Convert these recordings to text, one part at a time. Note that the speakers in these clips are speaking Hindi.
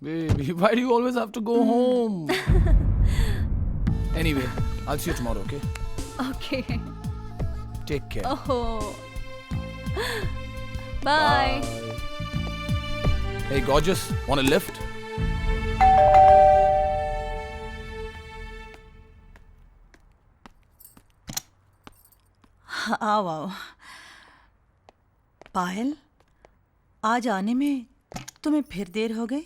Baby, why do you always have to go home? Anyway, I'll see you tomorrow, okay? Okay. Take care. Oh. Bye. Hey, gorgeous, want a lift? आओ आओ। पायल, आज आने में तुम्हें फिर देर हो गई?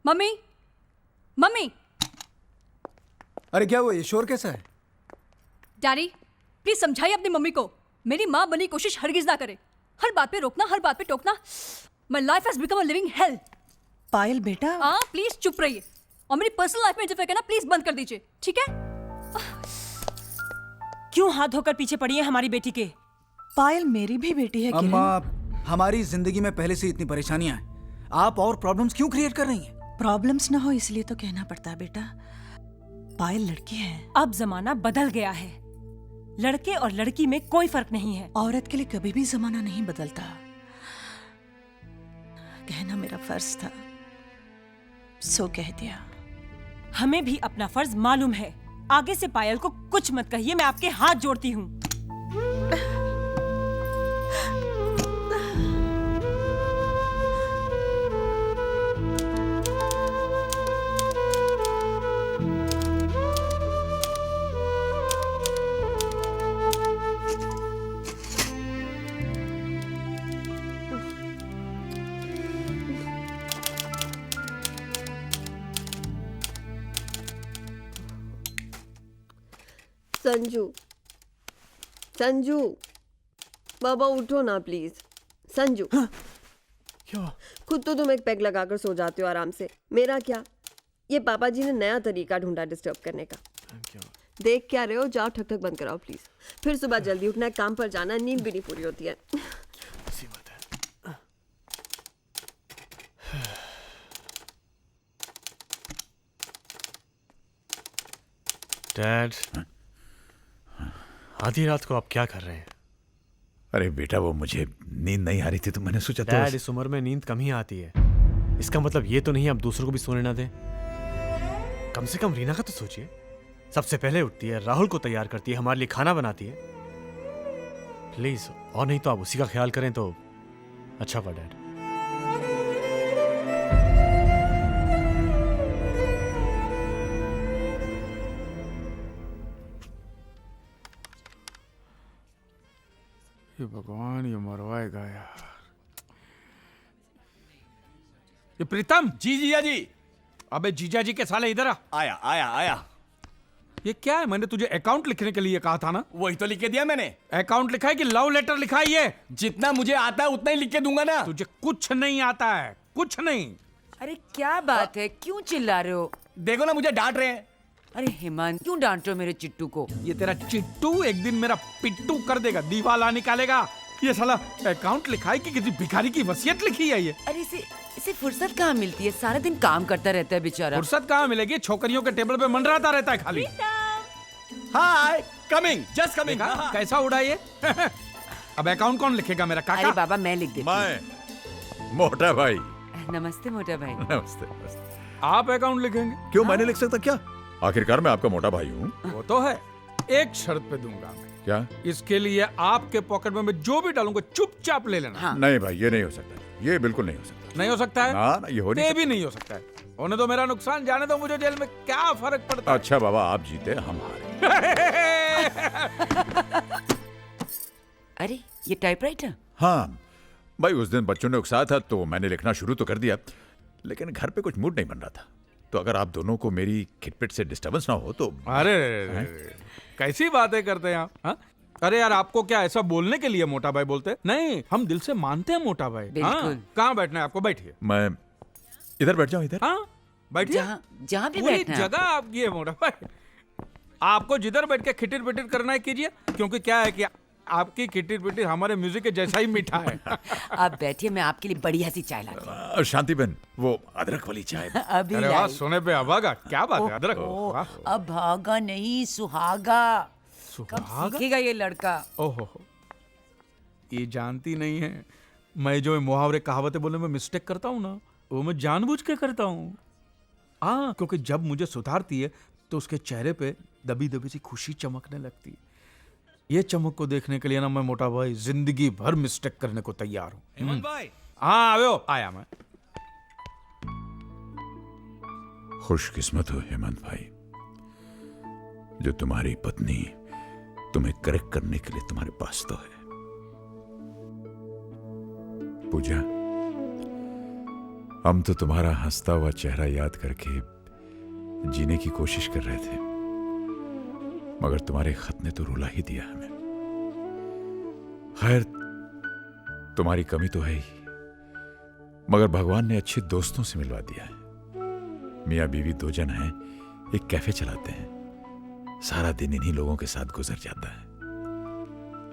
मम्मी, मम्मी, अरे क्या हुआ, ये शोर कैसा है? डैडी, प्लीज समझाइए अपनी मम्मी को। मेरी माँ बनने की कोशिश हरगिज ना करे। हर बात पे रोकना, हर बात पे टोकना। My life has become a living hell. Payal बेटा, हाँ, प्लीज चुप रहिए और मेरी पर्सनल लाइफ में इंटरफेयर करना प्लीज बंद कर दीजिए, ठीक है? क्यों हाथ धोकर पीछे पड़ी है हमारी बेटी के? पायल मेरी भी बेटी है किरण। अम्मा, हमारी जिंदगी में पहले से इतनी परेशानियां हैं, आप और प्रॉब्लम्स क्यों क्रिएट कर रही हैं? प्रॉब्लम्स ना हो इसलिए तो कहना पड़ता है बेटा। पायल लड़की है। अब जमाना बदल गया है। लड़के और लड़की में कोई फर्क नहीं है। औरत के लिए कभी भी जमाना नहीं बदलता। कहना मेरा फर्ज था, सो कह दिया। हमें भी अपना फर्ज मालूम है। आगे से पायल को कुछ मत कहिए, मैं आपके हाथ जोड़ती हूँ। संजू, संजू, बाबा उठो ना प्लीज। संजू, क्या? खुद तो तुम एक पैग लगाकर सो जाते हो आराम से, मेरा क्या? ये पापा जी ने नया तरीका ढूंढा डिस्टर्ब करने का। देख क्या रहे हो, जाओ ठक ठक बंद कराओ प्लीज। फिर सुबह जल्दी उठना है, काम पर जाना, नींद भी नहीं पूरी होती है। ऐसी बात है। डैड, आधी रात को आप क्या कर रहे हैं? अरे बेटा, वो मुझे नींद नहीं आ रही थी तो मैंने सोचा था। डैड, इस उम्र में नींद कम ही आती है। इसका मतलब ये तो नहीं आप दूसरों को भी सोने ना दें। कम से कम रीना का तो सोचिए। सबसे पहले उठती है, राहुल को तैयार करती है, हमारे लिए खाना बनाती है। प्लीज, और नहीं तो आप उसी का ख्याल करें तो अच्छा होगा डैड। ये भगवान, ये मरवाएगा यार। ये प्रीतम। जी जीजा जी। अबे जीजा जी के साले इधर आ। आया आया आया। ये क्या है? मैंने तुझे अकाउंट लिखने के लिए कहा था ना। वही तो लिख के दिया मैंने। अकाउंट लिखा है कि लव लेटर लिखा है? ये जितना मुझे आता है उतना ही लिख के दूंगा ना। तुझे कुछ नहीं आता है, कुछ नहीं। अरे क्या बात है, क्यों चिल्ला रहे हो? देखो ना, मुझे डांट रहे हैं। अरे हेमंत, क्यों डांट रहे हो मेरे चिट्टू को? ये तेरा चिट्टू एक दिन मेरा पिट्टू कर देगा, दीवाला निकालेगा। ये साला अकाउंट लिखा है कि किसी भिखारी की वसीयत लिखी है ये। अरे इसे फुर्सत कहाँ मिलती है? सारा दिन काम करता रहता है बेचारा। फुर्सत कहाँ मिलेगी? छोकरियों के टेबल पे मंडराता रहता है खाली। हाय, कमिंग, जस्ट कमिंग। कैसा उड़ा ये? अब अकाउंट कौन लिखेगा? मेरा काका? अरे बाबा, मैं लिख देती हूँ। मैं मोटा भाई। नमस्ते मोटा भाई। नमस्ते नमस्ते। आप अकाउंट लिखेंगे? क्यों, मैं नहीं लिख सकता क्या? आखिरकार मैं आपका मोटा भाई हूँ। वो तो है, एक शर्त पे दूंगा मैं। क्या? इसके लिए आपके पॉकेट में मैं जो भी डालूंगा चुपचाप ले लेना। हाँ। नहीं भाई, ये नहीं हो सकता, ये बिल्कुल नहीं हो सकता। नहीं हो सकता है? ना, ये हो नहीं भी नहीं हो सकता है। होने दो मेरा नुकसान, जाने दो मुझे जेल में क्या फर्क पड़ता है। अच्छा बाबा, आप जीते हम हारे। अरे ये टाइपराइटर? हाँ भाई, उस दिन बच्चों ने उकसाया था तो मैंने लिखना शुरू तो कर दिया, लेकिन घर पे कुछ मूड नहीं बन रहा था। तो अगर आप दोनों को मेरी खिटपिट से डिस्टर्बेंस ना हो तो। अरे कैसी बातें करते हैं आप? हाँ? अरे यार, आपको क्या ऐसा बोलने के लिए मोटा भाई बोलते? नहीं, हम दिल से मानते हैं मोटा भाई। बिल्कुल। कहाँ बैठना है आपको? बैठिए। मैं इधर बैठ जाऊं? इधर? हाँ बैठिए। जहाँ भी पूरी बैठना है जगह आपकी है मोटा भाई। आपको जिधर बैठ के खिटिर पिटिर करना है कीजिए, क्योंकि क्या है कि आपकी खिटिर पिटिर हमारे म्यूजिक के जैसा ही मीठा है। आप बैठिए, मैं आपके लिए बढ़िया सी चाय लाती हूँ। शांति बहन, वो अदरक वाली चाय। अभी अरे वाह, सोने पे अभागा, क्या बात है? अदरक। वाह। अभागा नहीं, सुहागा। कब सीखेगा ये लड़का? ओहो, ये जानती नहीं है मैं जो मुहावरे कहावतें बोलने में मिस्टेक करता हूँ ना, वो मैं जानबूझ के करता हूँ। हाँ, क्योंकि जब मुझे सुधारती है तो उसके चेहरे पे दबी दबी सी खुशी चमकने लगती है। ये चमक को देखने के लिए ना मैं मोटा भाई जिंदगी भर मिस्टेक करने को तैयार हूँ। हेमंत भाई, हाँ आयो, आया मैं। खुशकिस्मत हो हेमंत भाई, जो तुम्हारी पत्नी तुम्हें करेक्ट करने के लिए तुम्हारे पास तो है। पूजा, हम तो तुम्हारा हंसता हुआ चेहरा याद करके जीने की कोशिश कर रहे थे, मगर तुम्हारे खत ने तो रुला ही दिया हमें। खैर, तुम्हारी कमी तो है ही, मगर भगवान ने अच्छे दोस्तों से मिलवा दिया है। मियाँ बीवी दो जन हैं, एक कैफे चलाते हैं, सारा दिन इन्हीं लोगों के साथ गुजर जाता है।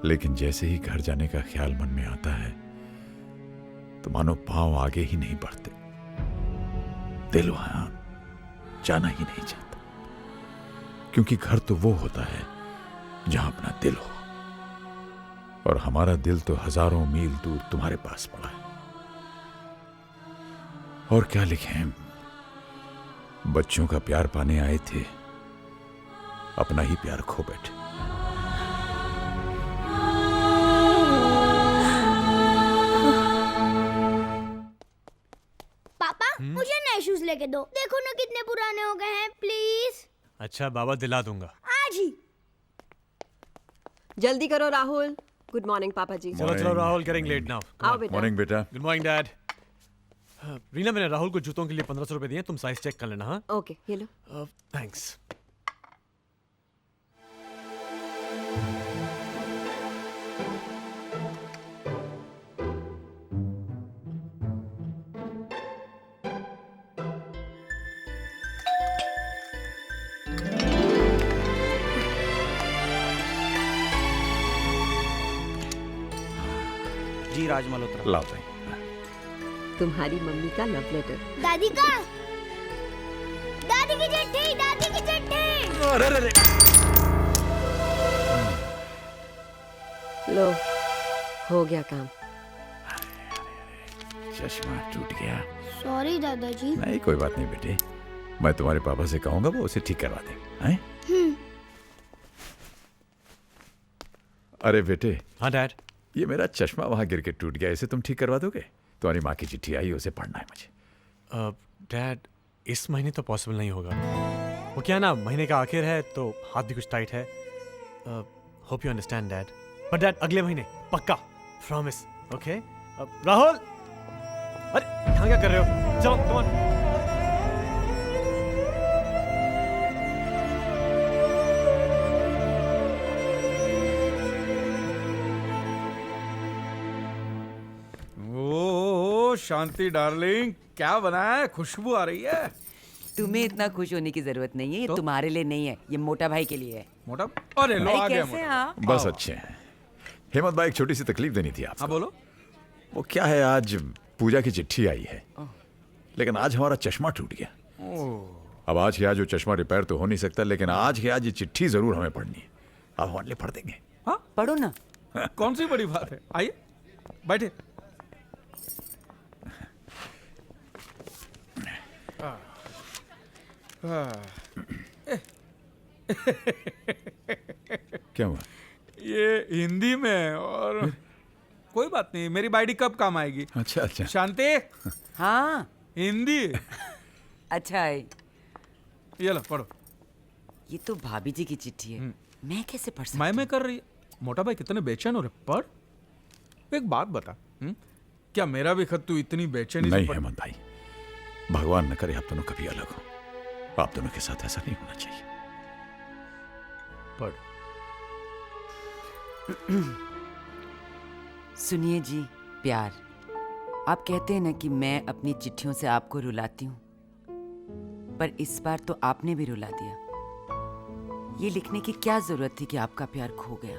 लेकिन जैसे ही घर जाने का ख्याल मन में आता है तो मानो पांव आगे ही नहीं बढ़ते, दिल वहां जाना ही नहीं चाहता, क्योंकि घर तो वो होता है जहां अपना दिल हो, और हमारा दिल तो हजारों मील दूर तुम्हारे पास पड़ा है। और क्या लिखें, बच्चों का प्यार पाने आए थे, अपना ही प्यार खो बैठे। पापा मुझे नए शूज लेके दो, देखो ना कितने पुराने हो गए हैं, प्लीज। अच्छा बाबा, दिला दूंगा। आज ही। जल्दी करो राहुल। गुड मॉर्निंग पापा जी। चलो चलो राहुल, गेटिंग लेट नाउ। आओ बेटा। मॉर्निंग बेटा। Good morning dad. रीना, मैंने राहुल को जूतों के लिए 1500 रुपए दिए, तुम साइज चेक कर लेना। हाँ ओके, ये लो। थैंक्स। जी राज मल्होत्रा। लाओ भाई। तुम्हारी मम्मी का लव लेटर। दादी का, दादी की चिट्ठी, दादी की चिट्ठी। लो, हो गया काम। चश्मा टूट गया। सॉरी दादाजी। नहीं, कोई बात नहीं बेटे, मैं तुम्हारे पापा से कहूंगा, वो उसे ठीक करवा देंगे। हैं? अरे बेटे। हाँ डैड। ये मेरा चश्मा वहां गिर के टूट गया, इसे तुम ठीक करवा दोगे? तुम्हारी माँ की चिट्ठी आई, उसे पढ़ना है मुझे। डैड, इस महीने तो पॉसिबल नहीं होगा। वो क्या ना, महीने का आखिर है तो हाथ भी कुछ टाइट है। Hope you understand dad. But dad, अगले महीने पक्का, प्रॉमिस। ओके राहुल, अरे यहाँ क्या कर रहे हो? चलो कम ऑन। शांति डार्लिंग, क्या बनाया है? खुशबू आ रही है। तुम्हें इतना खुश होने की जरूरत नहीं है, ये तुम्हारे लिए नहीं है, ये मोटा भाई के लिए है। मोटा? अरे लो, आ गया मोटा। बस अच्छे हैं। हेमंत भाई, एक छोटी सी तकलीफ देनी थी आपको। हाँ बोलो। वो क्या है, आज पूजा की चिट्ठी आई है, लेकिन आज हमारा चश्मा टूट गया। अब आज के आज वो चश्मा रिपेयर तो हो नहीं सकता, लेकिन आज के आज ये चिट्ठी जरूर हमें पढ़नी है। आप हमारे लिए पढ़ देंगे? हाँ पढ़ो ना। कौन सी बड़ी बात है, आइए बैठे। क्या हुआ? ये हिंदी में, और कोई बात नहीं, मेरी बाइडी कब काम आएगी। अच्छा अच्छा। शांति। हाँ हिंदी। अच्छा है। ये लो पढ़ो। ये तो भाभी जी की चिट्ठी है, मैं कैसे पढ़ सकती? मैं कर रही है। मोटा भाई कितने बेचैन हो रहे, पढ़। एक बात बता, क्या मेरा भी खत तू इतनी बेचैनी से नहीं पढ़? हेमंत भाई, भगवान न करे आप दोनों कभी अलग हो। आप दोनों के साथ ऐसा नहीं होना चाहिए। पढ़। सुनिए जी, प्यार, आप कहते हैं ना कि मैं अपनी चिट्ठियों से आपको रुलाती हूँ, पर इस बार तो आपने भी रुला दिया। ये लिखने की क्या जरूरत थी कि आपका प्यार खो गया?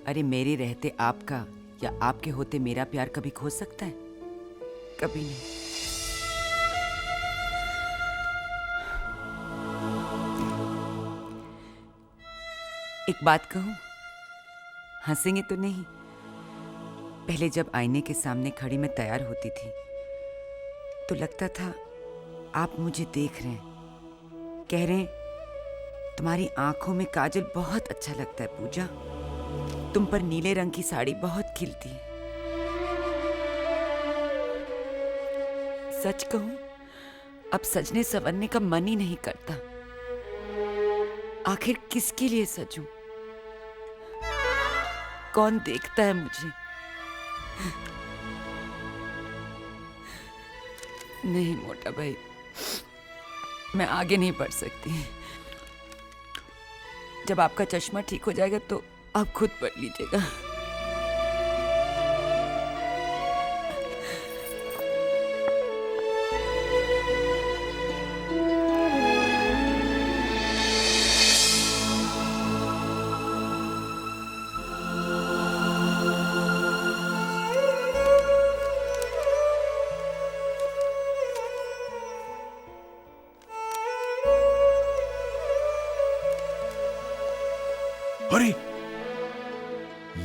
अरे मेरे रहते आपका या आपके होते मेरा प्यार कभी खो सकता है? कभी नहीं। एक बात कहूं, हंसेंगे तो नहीं। पहले जब आईने के सामने खड़ी मैं तैयार होती थी तो लगता था आप मुझे देख रहे हैं, कह रहे हैं तुम्हारी आंखों में काजल बहुत अच्छा लगता है पूजा, तुम पर नीले रंग की साड़ी बहुत खिलती है। सच कहूं, अब सजने संवरने का मन ही नहीं करता। आखिर किसके लिए सजूं? कौन देखता है मुझे? नहीं मोटा भाई, मैं आगे नहीं बढ़ सकती। जब आपका चश्मा ठीक हो जाएगा तो आप खुद पढ़ लीजिएगा। अरे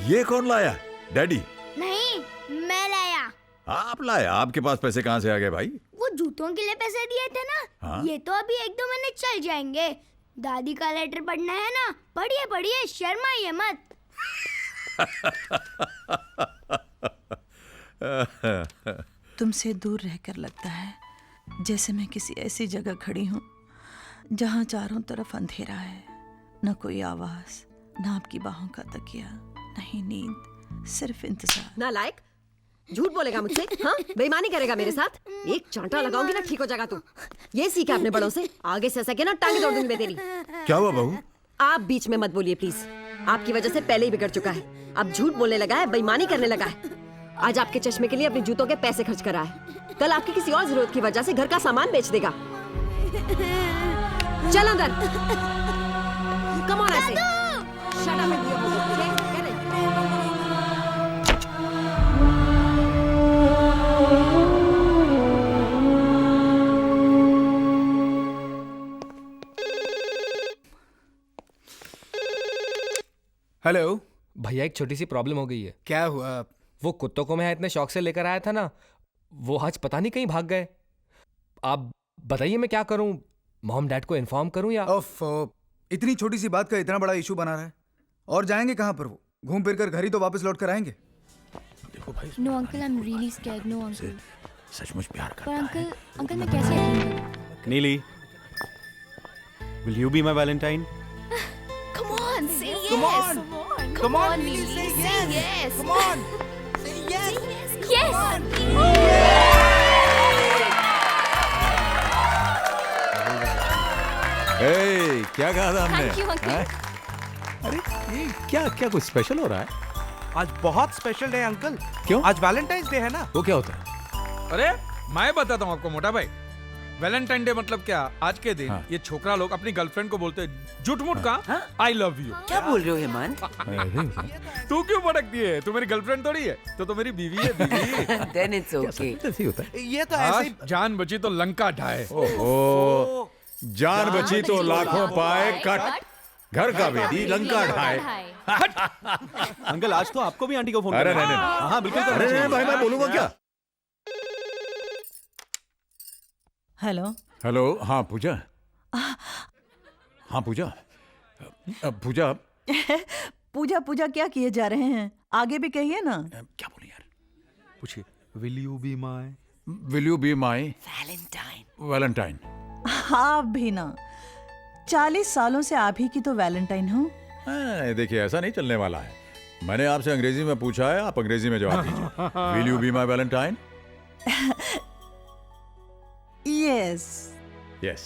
ये कौन लाया? डैडी? नहीं, मैं लाया। आप लाया? आपके पास पैसे कहाँ से आ गए भाई? वो जूतों के लिए पैसे दिए थे ना। हाँ? ये तो अभी 1-2 महीने चल जाएंगे। दादी का लेटर पढ़ना है ना, पढ़िए पढ़िए, शर्माइए मत। तुमसे दूर रहकर लगता है जैसे मैं किसी ऐसी जगह खड़ी हूँ जहाँ चारों तरफ अंधेरा है, न कोई आवाज, न आपकी बाहों का तकिया, नहीं नींद, सिर्फ इंतजार। नालायक, झूठ बोलेगा मुझसे? हाँ, बेईमानी करेगा मेरे साथ? एक चांटा लगाऊंगी ना, ठीक हो जाएगा तू। ये सीखा अपने बड़ों से, आगे से सके ना टांगे तोड़ दूंगी मैं तेरी। क्या हुआ बहू? आप बीच में मत बोलिए प्लीज। आपकी वजह से पहले ही बिगड़ चुका है, अब झूठ बोलने लगा है, बेईमानी करने लगा है। आज आपके चश्मे के लिए अपने जूतों के पैसे खर्च करा है, कल आपकी किसी और जरूरत की वजह से घर का सामान बेच देगा। चल अंदर। कम ऑन ऐसे। शट अप एंड हेलो भैया, एक छोटी सी प्रॉब्लम हो गई है। क्या हुआ? वो कुत्तों को मैं इतने शौक से लेकर आया था ना, वो आज पता नहीं कहीं भाग गए। आप बताइए मैं क्या करूं? मॉम डैड को इन्फॉर्म करूं या? इतनी छोटी सी बात का इतना बड़ा इशू बना रहा है। और जाएंगे कहाँ पर? वो घूम फिर कर घर ही तो वापस लौट कर आएंगे। देखो भाई, no uncle, I am really scared. No uncle. सचमुच प्यार पर करता है। अंकल मैं कैसे यकीन करूं? नीली, will you be my Valentine? Come on, say yes. Come on. Come on, Neely, say yes. Come on. Say yes. Yes. ए, क्या कहा था हमने? Thank you, uncle. हैं? अरे ये क्या क्या कुछ स्पेशल हो रहा है? आज बहुत स्पेशल डे है अंकल। क्यों? आज वैलेंटाइंस डे है ना। वो क्या होता है? अरे मैं बताता हूँ आपको मोटा भाई, वैलेंटाइन डे मतलब क्या? आज के दिन ये छोकरा लोग अपनी गर्लफ्रेंड को बोलते हैं झूठ-मूठ का आई लव यू। क्या बोल रहे हो हेमंत? तू क्यों भड़कती है? तू मेरी गर्लफ्रेंड थोड़ी है, तो मेरी बीवी है, बीवी। Then it's okay. ऐसे ही होता है। ये तो ऐसे ही। जान बची तो लंका ढाए। ओहो, जान बची तो लाखों पाए कट, घर का बेदी लंका ढाए। अंकल, आज तो आपको भी आंटी को फोन अरे करना है। नहीं, हाँ बिल्कुल। अरे नहीं भाई, मैं बोलूंगा क्या? हेलो हेलो, हाँ पूजा। हाँ पूजा, पूजा पूजा पूजा क्या किए जा रहे हैं? आगे भी कहिए ना। क्या बोले यार? पूछिए, will you be my? Will you be my Valentine. Valentine? आप भी ना, 40 सालों से आप ही की तो वैलेंटाइन हूँ। देखिए, ऐसा नहीं चलने वाला है। मैंने आपसे अंग्रेजी में पूछा है, आप अंग्रेजी में जवाब दीजिए। Will you be my Valentine? Yes. Yes.